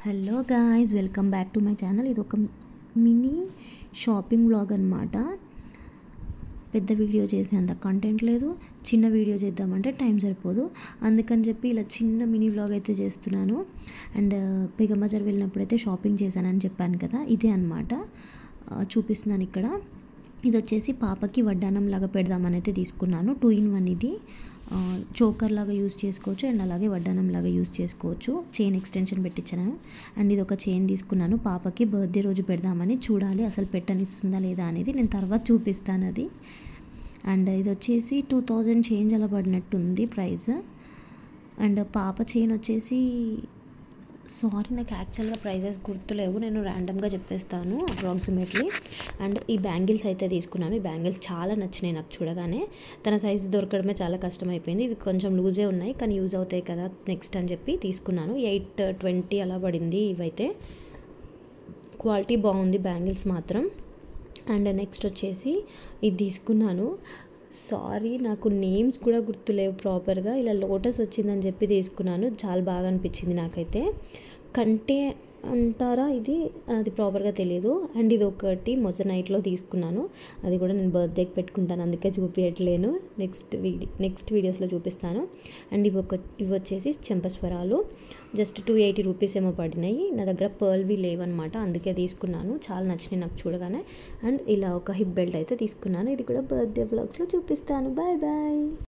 Hello guys, welcome back to my channel. ఇది ఒక mini shopping vlog అనమాట. పెద్ద వీడియో చేసేంత కంటెంట్ లేదు, చిన్న వీడియో చేద్దామంటే టైం సరిపోదు. అందుకని చెప్పి ఇలా చిన్న మినీ వ్లాగ్ అయితే చేస్తున్నాను. అండ్ బేగం బజార్ వెళ్ళినప్పుడైతే షాపింగ్ చేశానని చెప్పాను కదా, ఇదే అనమాట చూపిస్తున్నాను ఇక్కడ. ఇది వచ్చేసి పాపకి వడ్డానం లాగా పెడదామని అయితే తీసుకున్నాను. 2-in-1 ఇది. చోకర్ లాగా యూజ్ చేసుకోవచ్చు అండ్ అలాగే వడ్డానం లాగా యూజ్ చేసుకోవచ్చు. చైన్ ఎక్స్టెన్షన్ పెట్టించాను. అండ్ ఇది ఒక చైన్ తీసుకున్నాను పాపకి బర్త్డే రోజు పెడదామని. చూడాలి అసలు పెట్టనిస్తుందా లేదా అనేది, నేను తర్వాత చూపిస్తాను అది. అండ్ ఇది వచ్చేసి 2000 చేంజ్ అలా పడినట్టుంది ప్రైస్. అండ్ పాప చైన్ వచ్చేసి నాకు యాక్చువల్గా ప్రైజెస్ గుర్తులేవు, నేను ర్యాండమ్గా చెప్పేస్తాను అప్రాక్సిమేట్లీ. అండ్ ఈ బ్యాంగిల్స్ అయితే తీసుకున్నాను. ఈ బ్యాంగిల్స్ చాలా నచ్చినాయి నాకు చూడగానే. తన సైజ్ దొరకడమే చాలా కష్టమైపోయింది. ఇవి కొంచెం లూజే ఉన్నాయి కానీ యూజ్ అవుతాయి కదా నెక్స్ట్ అని చెప్పి తీసుకున్నాను. 820 అలా పడింది. ఇవైతే క్వాలిటీ బాగుంది బ్యాంగిల్స్ మాత్రం. అండ్ నెక్స్ట్ వచ్చేసి ఇది తీసుకున్నాను. నాకు నేమ్స్ కూడా గుర్తులేవు ప్రాపర్గా. ఇలా లోటస్ వచ్చిందని చెప్పి తీసుకున్నాను. చాలా బాగా అనిపించింది నాకైతే. కంటే అంటారా ఇది, అది ప్రాపర్గా తెలియదు. అండ్ ఇది ఒకటి మొజనైట్లో తీసుకున్నాను. అది కూడా నేను బర్త్డేకి పెట్టుకుంటాను, అందుకే చూపించట్లేను. నెక్స్ట్ వీడియోస్లో చూపిస్తాను. అండ్ ఇవి వచ్చేసి చెంపస్వరాలు. జస్ట్ 280 రూపీస్ ఏమో పడినాయి. నా దగ్గర పర్ల్వి లేవన్నమాట, అందుకే తీసుకున్నాను. చాలా నచ్చినాయి నాకు చూడగానే. అండ్ ఇలా ఒక హిప్ బెల్ట్ అయితే తీసుకున్నాను. ఇది కూడా బర్త్డే వ్లాగ్స్లో చూపిస్తాను. Bye bye.